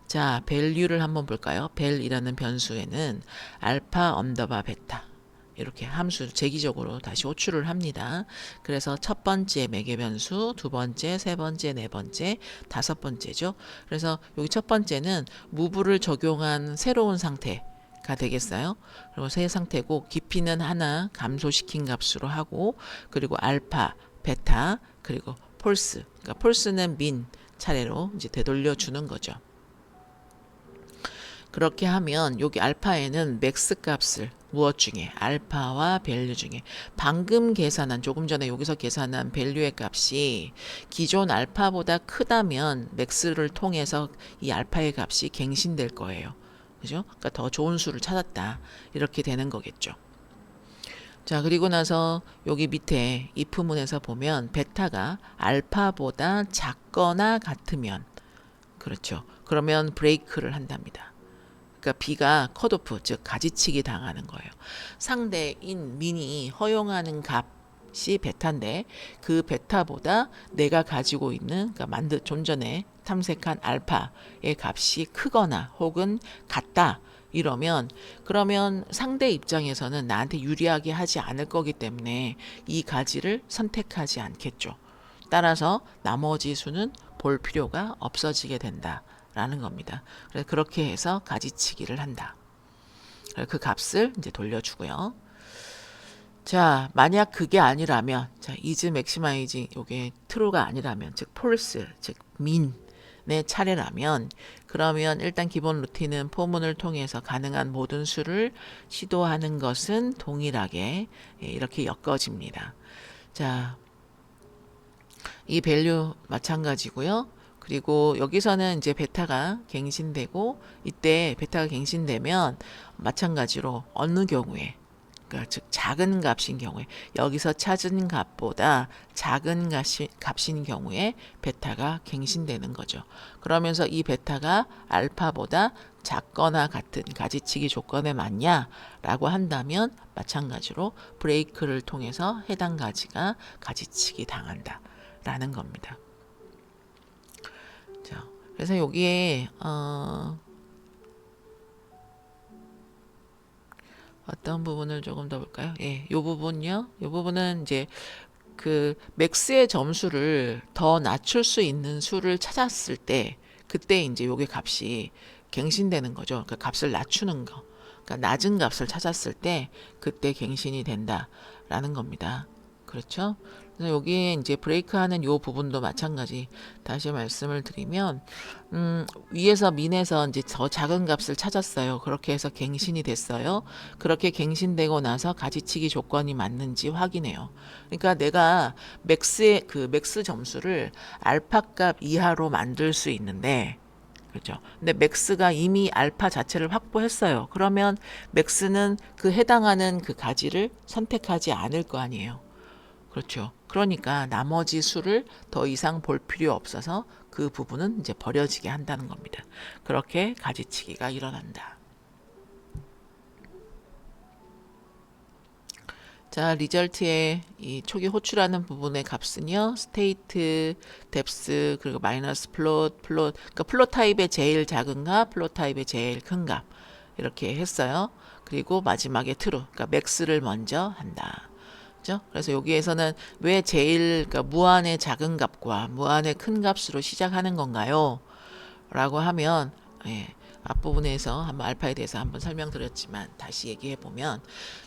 A: 자, value를 한번 볼까요? 벨이라는 변수에는 알파 언더바 베타 이렇게 함수 재기적으로 다시 호출을 합니다. 그래서 첫 번째 매개 변수, 두 번째, 세 번째, 네 번째, 다섯 번째죠. 그래서 여기 첫 번째는 무브를 적용한 새로운 상태가 되겠어요. 그리고 새 상태고 깊이는 하나 감소시킨 값으로 하고, 그리고 알파, 베타, 그리고 폴스. 그러니까 폴스는 민 차례로 이제 되돌려 주는 거죠. 그렇게 하면 여기 알파에는 맥스 값을 무엇 중에 알파와 밸류 중에 방금 계산한 조금 전에 여기서 계산한 밸류의 값이 기존 알파보다 크다면 맥스를 통해서 이 알파의 값이 갱신될 거예요. 그죠? 그러니까 더 좋은 수를 찾았다. 이렇게 되는 거겠죠. 자, 그리고 나서 여기 밑에 if문에서 보면 베타가 알파보다 작거나 같으면, 그렇죠. 그러면 브레이크를 한답니다. 그러니까 B가 컷오프, 즉 가지치기 당하는 거예요. 상대인 민이 허용하는 값이 베타인데 그 베타보다 내가 가지고 있는, 그러니까 좀 전에 탐색한 알파의 값이 크거나 혹은 같다. 이러면 그러면 상대 입장에서는 나한테 유리하게 하지 않을 거기 때문에 이 가지를 선택하지 않겠죠. 따라서 나머지 수는 볼 필요가 없어지게 된다라는 겁니다. 그래서 그렇게 해서 가지치기를 한다. 그 값을 이제 돌려주고요. 자, 만약 그게 아니라면, 자, is maximize 요게 true가 아니라면, 즉 false, 즉 민의 차례라면, 그러면 일단 기본 루틴은 포문을 통해서 가능한 모든 수를 시도하는 것은 동일하게 이렇게 엮어집니다. 자, 이 밸류 마찬가지고요. 그리고 여기서는 이제 베타가 갱신되고, 이때 베타가 갱신되면 마찬가지로 어느 경우에, 그러니까 즉 작은 값인 경우에, 여기서 찾은 값보다 작은 값인 경우에 베타가 갱신되는 거죠. 그러면서 이 베타가 알파보다 작거나 같은 가지치기 조건에 맞냐라고 한다면 마찬가지로 브레이크를 통해서 해당 가지가 가지치기 당한다 라는 겁니다. 자, 그래서 여기에 어떤 부분을 조금 더 볼까요? 예, 요 부분요. 요 부분은 이제 그 맥스의 점수를 더 낮출 수 있는 수를 찾았을 때, 그때 이제 요게 값이 갱신되는 거죠. 그 값을 낮추는 거. 그러니까 낮은 값을 찾았을 때 그때 갱신이 된다라는 겁니다. 그렇죠? 그래서 여기에 이제 브레이크하는 요 부분도 마찬가지. 다시 말씀을 드리면, 위에서 민에서 이제 더 작은 값을 찾았어요. 그렇게 해서 갱신이 됐어요. 그렇게 갱신되고 나서 가지치기 조건이 맞는지 확인해요. 그러니까 내가 맥스 점수를 알파 값 이하로 만들 수 있는데, 그렇죠. 근데 맥스가 이미 알파 자체를 확보했어요. 그러면 맥스는 그 해당하는 그 가지를 선택하지 않을 거 아니에요. 그렇죠. 그러니까 나머지 수를 더 이상 볼 필요 없어서 그 부분은 이제 버려지게 한다는 겁니다. 그렇게 가지치기가 일어난다. 자, 리절트의 이 초기 호출하는 부분의 값은요, 스테이트, 뎁스, 그리고 마이너스 플롯, 그러니까 플롯 타입의 제일 작은 값, 플롯 타입의 제일 큰 값. 이렇게 했어요. 그리고 마지막에 트루, 그러니까 맥스를 먼저 한다. 그죠? 그래서 여기에서는 왜 제일, 그러니까 무한의 작은 값과 무한의 큰 값으로 시작하는 건가요? 라고 하면, 예, 앞부분에서 한번 알파에 대해서 한번 설명드렸지만 다시 얘기해 보면,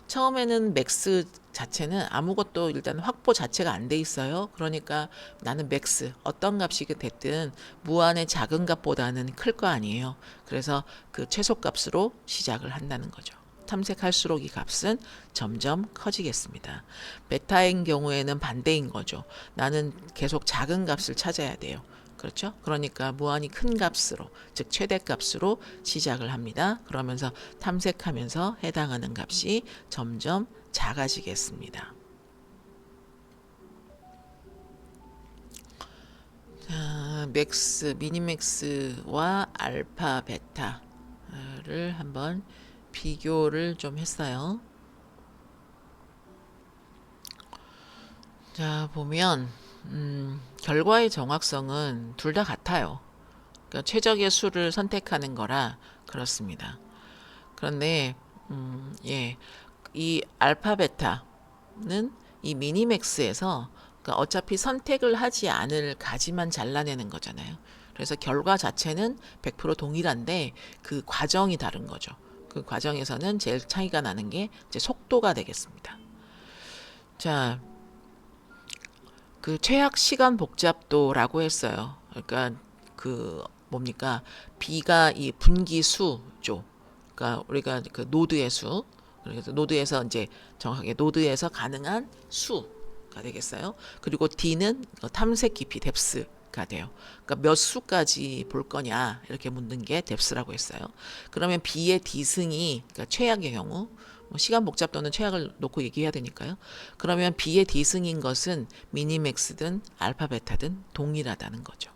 A: 처음에는 맥스 자체는 아무것도 일단 확보 자체가 안 돼 있어요. 그러니까 나는 맥스 어떤 값이 됐든 무한의 작은 값보다는 클 거 아니에요. 그래서 그 최소값으로 시작을 한다는 거죠. 탐색할수록 이 값은 점점 커지겠습니다. 베타인 경우에는 반대인 거죠. 나는 계속 작은 값을 찾아야 돼요. 그렇죠? 그러니까 무한히 큰 값으로, 즉 최대값으로 시작을 합니다. 그러면서 탐색하면서 해당하는 값이 점점 작아지겠습니다. 자, 미니맥스와 알파, 베타를 한번 비교를 좀 했어요. 자, 보면 결과의 정확성은 둘 다 같아요. 그러니까 최적의 수를 선택하는 거라 그렇습니다. 그런데 예, 이 알파 베타는 이 미니맥스에서 그러니까 어차피 선택을 하지 않을 가지만 잘라내는 거잖아요. 그래서 결과 자체는 100% 동일한데 그 과정이 다른 거죠. 그 과정에서는 제일 차이가 나는 게 이제 속도가 되겠습니다. 자, 그 최악 시간 복잡도라고 했어요. 그러니까 그 뭡니까? B가 이 분기수죠. 그러니까 우리가 그 노드의 수. 그래서 노드에서 이제 정확하게 노드에서 가능한 수가 되겠어요. 그리고 D는 탐색 깊이 뎁스가 돼요. 그러니까 몇 수까지 볼 거냐 이렇게 묻는 게 뎁스라고 했어요. 그러면 B의 D승이 그러니까 최악의 경우 뭐 시간 복잡도는 최악을 놓고 얘기해야 되니까요. 그러면 B의 D승인 것은 미니맥스든 알파 베타든 동일하다는 거죠.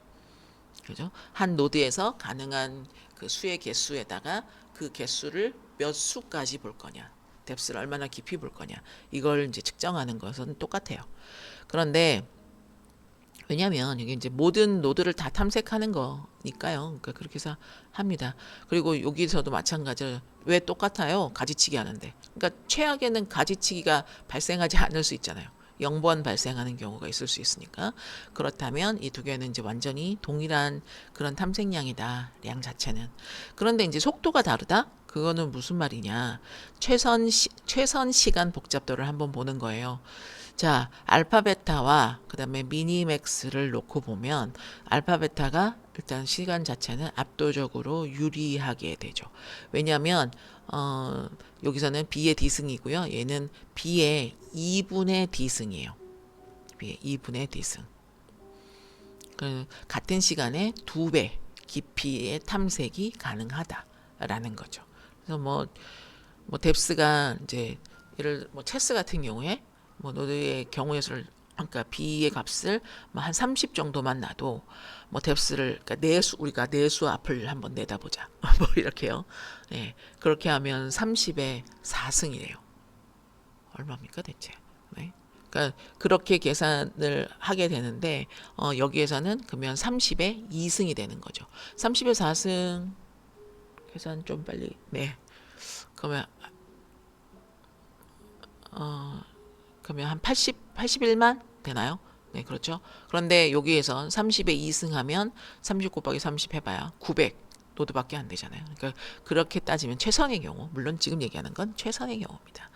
A: 그죠? 한 노드에서 가능한 그 수의 개수에다가 그 개수를 몇 수까지 볼 거냐, 뎁스를 얼마나 깊이 볼 거냐, 이걸 이제 측정하는 것은 똑같아요. 그런데 왜냐하면 이게 이제 모든 노드를 다 탐색하는 거니까요. 그러니까 그렇게 해서 합니다. 그리고 여기서도 마찬가지로 왜 똑같아요? 가지치기 하는데. 그러니까 최악에는 가지치기가 발생하지 않을 수 있잖아요. 0번 발생하는 경우가 있을 수 있으니까. 그렇다면 이 두 개는 이제 완전히 동일한 그런 탐색량이다. 량 자체는. 그런데 이제 속도가 다르다? 그거는 무슨 말이냐? 최선 시간 복잡도를 한번 보는 거예요. 자, 알파 베타와 그다음에 미니맥스를 놓고 보면 알파 베타가 일단 시간 자체는 압도적으로 유리하게 되죠. 왜냐하면 여기서는 B의 D승이고요. 얘는 B의 2분의 D승이에요. B의 2분의 D승. 같은 시간에 2배 깊이의 탐색이 가능하다라는 거죠. 그래서 뭐 뎁스가 이제 예를 뭐 체스 같은 경우에 뭐 노드의 경우의 수를 그러니까 B의 값을 뭐 한 30 정도만 놔도 뭐 뎁스를 그러니까 내수 우리가 내수 앞을 한번 내다보자 뭐 이렇게요. 네, 그렇게 하면 30의 4승이래요. 얼마입니까 대체? 네. 그러니까 그렇게 계산을 하게 되는데 여기에서는 그러면 30의 2승이 되는 거죠. 30의 4승 계산 좀 빨리. 네. 그러면 그러면 한 81만 되나요? 네, 그렇죠. 그런데 여기에서 30에 2승하면 30 곱하기 30 해봐야 900 노드밖에 안 되잖아요. 그러니까 그렇게 따지면 최선의 경우, 물론 지금 얘기하는 건 최선의 경우입니다.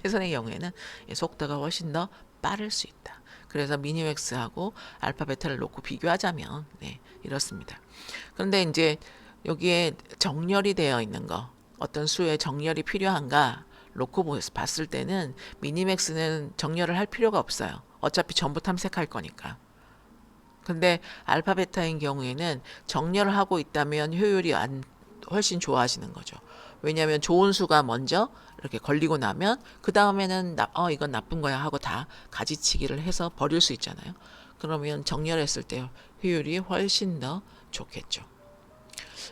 A: 최선의 경우에는 속도가 훨씬 더 빠를 수 있다. 그래서 미니맥스하고 알파 베타를 놓고 비교하자면 네, 이렇습니다. 그런데 이제 여기에 정렬이 되어 있는 거, 어떤 수의 정렬이 필요한가 놓고 봤을 때는 미니맥스는 정렬을 할 필요가 없어요. 어차피 전부 탐색할 거니까. 근데 알파 베타인 경우에는 정렬을 하고 있다면 효율이 훨씬 좋아지는 거죠. 왜냐하면 좋은 수가 먼저 이렇게 걸리고 나면 그 다음에는 이건 나쁜 거야 하고 다 가지치기를 해서 버릴 수 있잖아요. 그러면 정렬했을 때 효율이 훨씬 더 좋겠죠.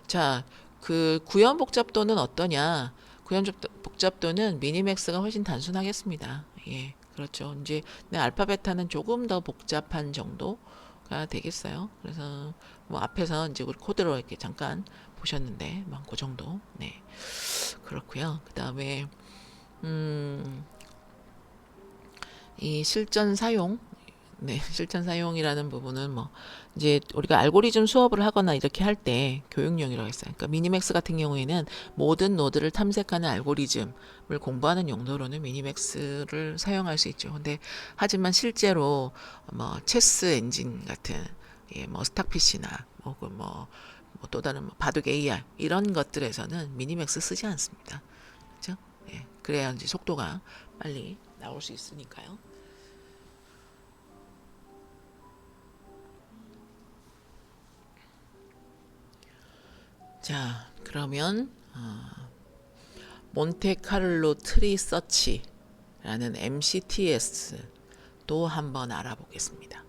A: 자, 그 구현 복잡도는 어떠냐? 구현 복잡도는 미니맥스가 훨씬 단순하겠습니다. 예, 그렇죠. 이제 알파 베타는 조금 더 복잡한 정도가 되겠어요. 그래서 뭐 앞에서 이제 우리 코드로 이렇게 잠깐 보셨는데, 그 정도. 네, 그렇고요. 그 다음에 이 실전 사용. 네, 실전 사용이라는 부분은 뭐 이제 우리가 알고리즘 수업을 하거나 이렇게 할 때 교육용이라고 했어요. 그러니까 미니맥스 같은 경우에는 모든 노드를 탐색하는 알고리즘을 공부하는 용도로는 미니맥스를 사용할 수 있죠. 근데 하지만 실제로 뭐 체스 엔진 같은 뭐 스탁PC나 혹은 또 다른 바둑 AI 이런 것들에서는 미니맥스 쓰지 않습니다. 그렇죠? 예, 그래야 이제 속도가 빨리 나올 수 있으니까요. 자, 그러면 몬테카를로 트리 서치라는 MCTS도 한번 알아보겠습니다.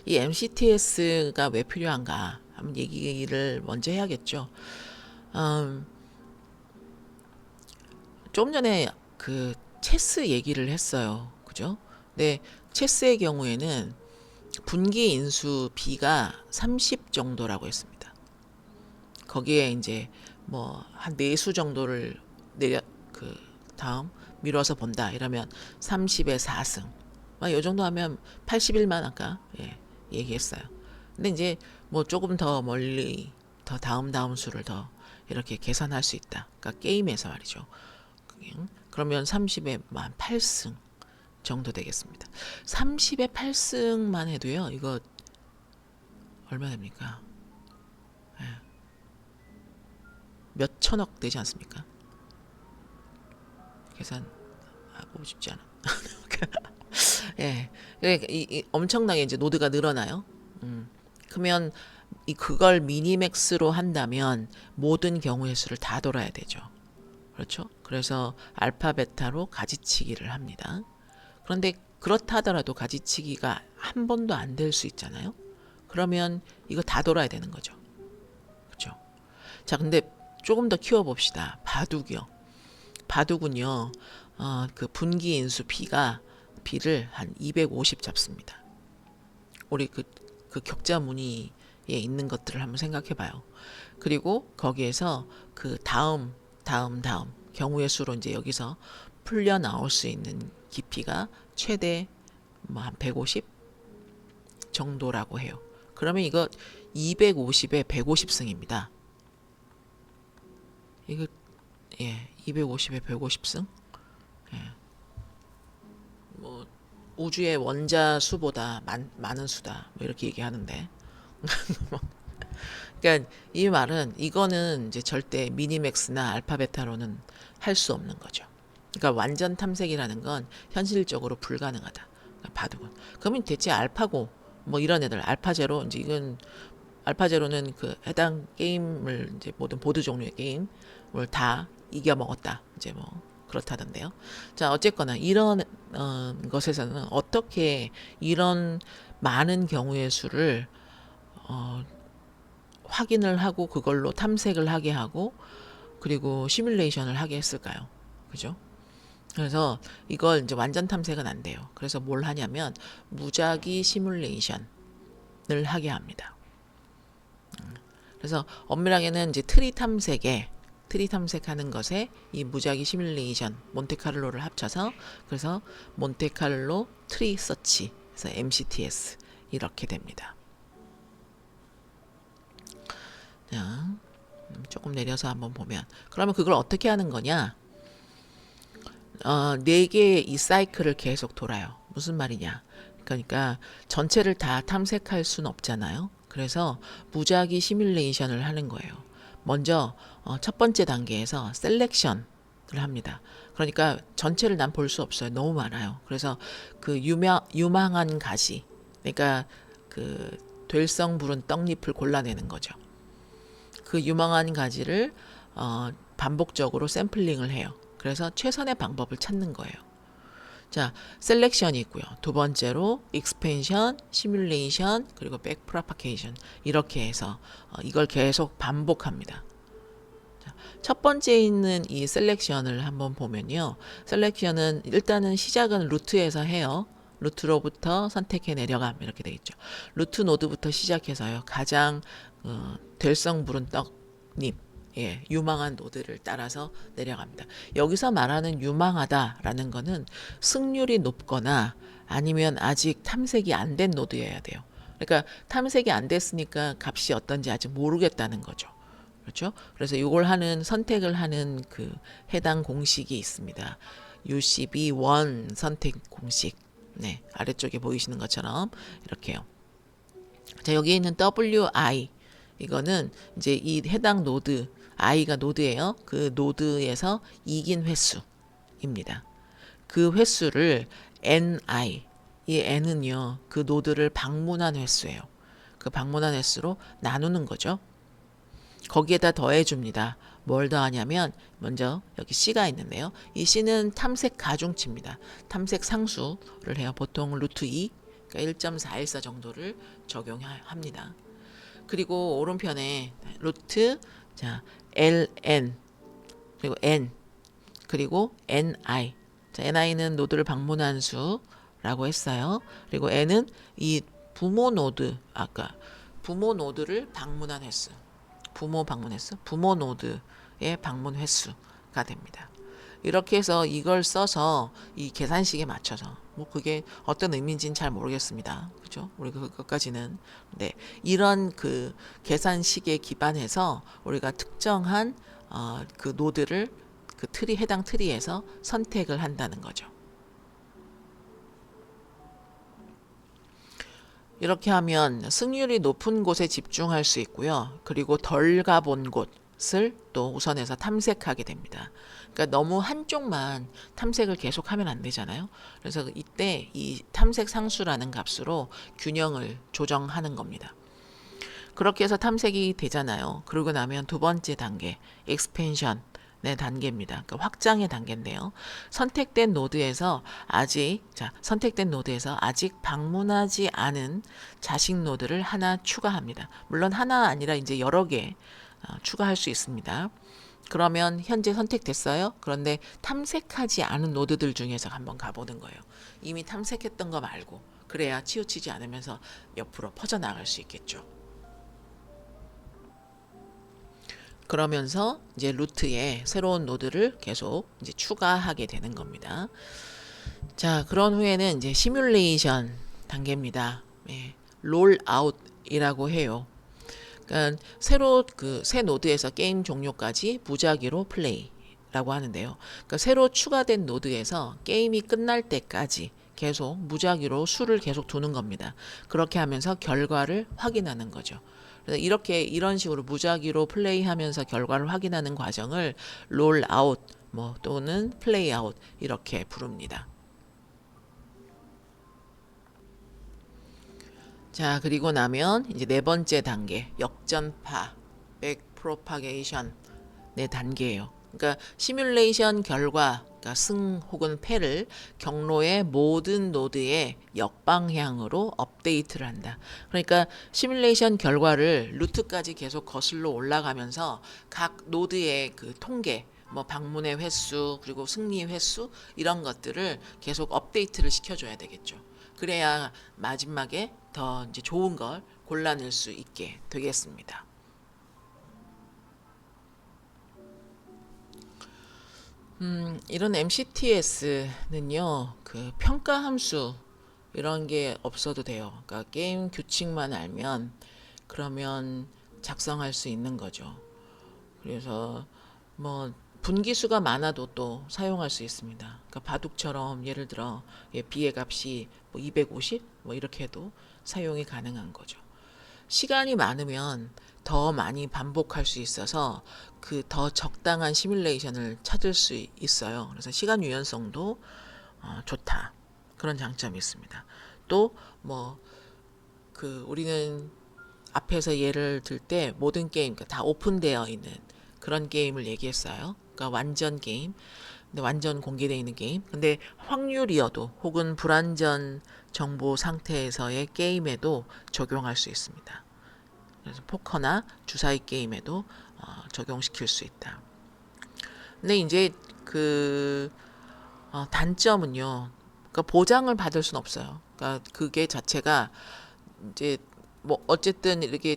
A: 이 MCTS가 왜 필요한가 한번 얘기를 먼저 해야겠죠. 좀 전에 그 체스 얘기를 했어요. 그죠? 근데 체스의 경우에는 분기 인수 B가 30 정도라고 했습니다. 거기에 이제 뭐 한 4수 정도를 내려 그 다음 미뤄서 본다 이러면 30의 4승. 이 정도 하면 81만 아까 얘기했어요. 근데 이제 뭐 조금 더 멀리 더 다음 수를 더 이렇게 계산할 수 있다. 그러니까 게임에서 말이죠. 그러면 30의 8승 정도 되겠습니다. 30의 8승만 해도요. 이거 얼마 됩니까? 몇 천억 되지 않습니까? 계산하고 싶지 않아. 예, 엄청나게 이제 노드가 늘어나요. 그러면 그걸 미니맥스로 한다면 모든 경우의 수를 다 돌아야 되죠. 그렇죠? 그래서 알파 베타로 가지치기를 합니다. 그런데 그렇다 하더라도 가지치기가 한 번도 안 될 수 있잖아요. 그러면 이거 다 돌아야 되는 거죠. 그렇죠? 자, 근데 조금 더 키워봅시다. 바둑이요. 바둑은요, 그 분기 인수 B를 한 250 잡습니다. 우리 그 격자 무늬에 있는 것들을 한번 생각해봐요. 그리고 거기에서 그 다음 경우의 수로 이제 여기서 풀려 나올 수 있는 깊이가 최대 뭐 한 150 정도라고 해요. 그러면 이거 250에 150승입니다. 이거 250에 150승. 뭐 우주의 원자 수보다 많은 수다. 뭐 이렇게 얘기하는데. 그러니까 이 말은 이거는 이제 절대 미니맥스나 알파베타로는 할 수 없는 거죠. 그러니까 완전 탐색이라는 건 현실적으로 불가능하다. 그러니까 바둑은. 그러면 대체 알파고 뭐 이런 애들 알파제로 이제 이건 알파제로는 그 해당 게임을 이제 모든 보드 종류의 게임을 다 이겨 먹었다. 이제 뭐 그렇다던데요. 자, 어쨌거나 이런 것에서는 어떻게 이런 많은 경우의 수를 확인을 하고 그걸로 탐색을 하게 하고 그리고 시뮬레이션을 하게 했을까요? 그죠? 그래서 이걸 이제 완전 탐색은 안 돼요. 그래서 뭘 하냐면 무작위 시뮬레이션을 하게 합니다. 그래서 엄밀하게는 이제 트리 탐색하는 것에 이 무작위 시뮬레이션 몬테카를로를 합쳐서 그래서 몬테카를로 트리 서치 그래서 MCTS 이렇게 됩니다. 자, 조금 내려서 한번 보면 그러면 그걸 어떻게 하는 거냐? 4개의 이 사이클을 계속 돌아요. 무슨 말이냐? 그러니까 전체를 다 탐색할 수는 없잖아요. 그래서 무작위 시뮬레이션을 하는 거예요. 먼저 첫 번째 단계에서 셀렉션을 합니다. 그러니까 전체를 난 볼 수 없어요. 너무 많아요. 그래서 그 유망한 가지, 그러니까 그 될성 부른 떡잎을 골라내는 거죠. 그 유망한 가지를 반복적으로 샘플링을 해요. 그래서 최선의 방법을 찾는 거예요. 자, 셀렉션이 있고요. 두 번째로 익스펜션, 시뮬레이션, 그리고 백프로파게이션 이렇게 해서 이걸 계속 반복합니다. 자, 첫 번째 있는 이 셀렉션을 한번 보면요. 셀렉션은 일단은 시작은 루트에서 해요. 루트로부터 선택해 내려감 이렇게 되겠죠. 루트 노드부터 시작해서요. 가장 될성 부른 떡잎 유망한 노드를 따라서 내려갑니다. 여기서 말하는 유망하다라는 거는 승률이 높거나 아니면 아직 탐색이 안 된 노드여야 돼요. 그러니까 탐색이 안 됐으니까 값이 어떤지 아직 모르겠다는 거죠. 그렇죠? 그래서 이걸 선택을 하는 그 해당 공식이 있습니다. UCB1 선택 공식. 네, 아래쪽에 보이시는 것처럼 이렇게요. 자, 여기에 있는 WI 이거는 이제 이 해당 노드 i가 노드예요. 그 노드에서 이긴 횟수입니다. 그 횟수를 ni 이 n은요 그 노드를 방문한 횟수예요. 그 방문한 횟수로 나누는 거죠. 거기에다 더해줍니다. 뭘 더하냐면 먼저 여기 C가 있는데요. 이 C는 탐색 가중치입니다. 탐색 상수를 해요. 보통 루트 2 그러니까 1.414 정도를 적용합니다. 그리고 오른편에 루트 자 ln 그리고 n 그리고 ni 자 ni는 노드를 방문한 수라고 했어요. 그리고 n은 이 부모 노드를 방문한 횟수 부모 노드의 방문 횟수가 됩니다. 이렇게 해서 이걸 써서 이 계산식에 맞춰서 뭐 그게 어떤 의미인지는 잘 모르겠습니다. 그죠? 우리 그것까지는 네 이런 그 계산식에 기반해서 우리가 특정한 그 노드를 그 트리 해당 트리에서 선택을 한다는 거죠. 이렇게 하면 승률이 높은 곳에 집중할 수 있고요. 그리고 덜 가본 곳을 또 우선해서 탐색하게 됩니다. 그러니까 너무 한쪽만 탐색을 계속하면 안 되잖아요. 그래서 이때 이 탐색 상수라는 값으로 균형을 조정하는 겁니다. 그렇게 해서 탐색이 되잖아요. 그러고 나면 두 번째 단계, 익스펜션 의 단계입니다. 그러니까 확장의 단계인데요. 선택된 노드에서 아직 방문하지 않은 자식 노드를 하나 추가합니다. 물론 하나 아니라 이제 여러 개 추가할 수 있습니다. 그러면 현재 선택됐어요. 그런데 탐색하지 않은 노드들 중에서 한번 가보는 거예요. 이미 탐색했던 거 말고 그래야 치우치지 않으면서 옆으로 퍼져나갈 수 있겠죠. 그러면서 이제 루트에 새로운 노드를 계속 이제 추가하게 되는 겁니다. 자, 그런 후에는 이제 시뮬레이션 단계입니다. 예, 롤아웃이라고 해요. 그러니까 새로 그 새 노드에서 게임 종료까지 무작위로 플레이라고 하는데요. 그러니까 새로 추가된 노드에서 게임이 끝날 때까지 계속 무작위로 수를 계속 두는 겁니다. 그렇게 하면서 결과를 확인하는 거죠. 그래서 이런 식으로 무작위로 플레이하면서 결과를 확인하는 과정을 롤아웃 뭐 또는 플레이아웃 이렇게 부릅니다. 자, 그리고 나면 이제 네 번째 단계 역전파 백프로파게이션 네 단계예요. 그러니까 시뮬레이션 결과 그러니까 승 혹은 패를 경로의 모든 노드에 역방향으로 업데이트를 한다. 그러니까 시뮬레이션 결과를 루트까지 계속 거슬러 올라가면서 각 노드의 그 통계 뭐 방문의 횟수 그리고 승리 횟수 이런 것들을 계속 업데이트를 시켜줘야 되겠죠. 그래야 마지막에 더 이제 좋은 걸 골라낼 수 있게 되겠습니다. 이런 MCTS는요, 그 평가 함수 이런 게 없어도 돼요. 그러니까 게임 규칙만 알면 그러면 작성할 수 있는 거죠. 그래서 뭐 분기수가 많아도 또 사용할 수 있습니다. 그러니까 바둑처럼 예를 들어 B의 값이 뭐 250 뭐 이렇게 해도 사용이 가능한 거죠. 시간이 많으면 더 많이 반복할 수 있어서 그 더 적당한 시뮬레이션을 찾을 수 있어요. 그래서 시간 유연성도 좋다. 그런 장점이 있습니다. 또 뭐 그 우리는 앞에서 예를 들 때 모든 게임 그러니까 다 오픈되어 있는 그런 게임을 얘기했어요. 그러니까 완전 게임, 근데 완전 공개되어 있는 게임. 근데 확률이어도 혹은 불완전 정보 상태에서의 게임에도 적용할 수 있습니다. 그래서 포커나 주사위 게임에도 적용시킬 수 있다. 근데 이제 그 단점은요. 그러니까 보장을 받을 수는 없어요. 그러니까 그게 자체가 이제 뭐 어쨌든 이렇게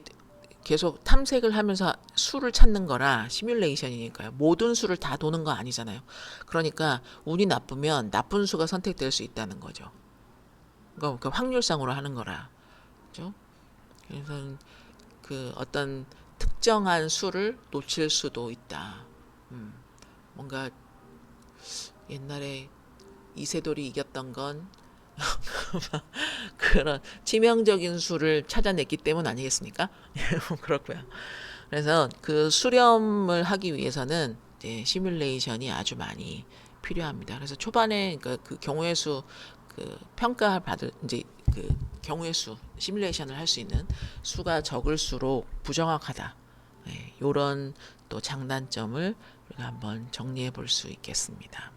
A: 계속 탐색을 하면서 수를 찾는 거라 시뮬레이션이니까요. 모든 수를 다 도는 거 아니잖아요. 그러니까 운이 나쁘면 나쁜 수가 선택될 수 있다는 거죠. 그러니까 확률상으로 하는 거라. 그죠? 그래서 그 어떤 특정한 수를 놓칠 수도 있다. 뭔가 옛날에 이세돌이 이겼던 건 그런 치명적인 수를 찾아냈기 때문 아니겠습니까? 그렇고요. 그래서 그 수렴을 하기 위해서는 이제 시뮬레이션이 아주 많이 필요합니다. 그래서 초반에 그 경우의 수 그 평가 받을 이제 그 경우의 수 시뮬레이션을 할 수 있는 수가 적을수록 부정확하다. 네, 이런 또 장단점을 우리가 한번 정리해 볼 수 있겠습니다.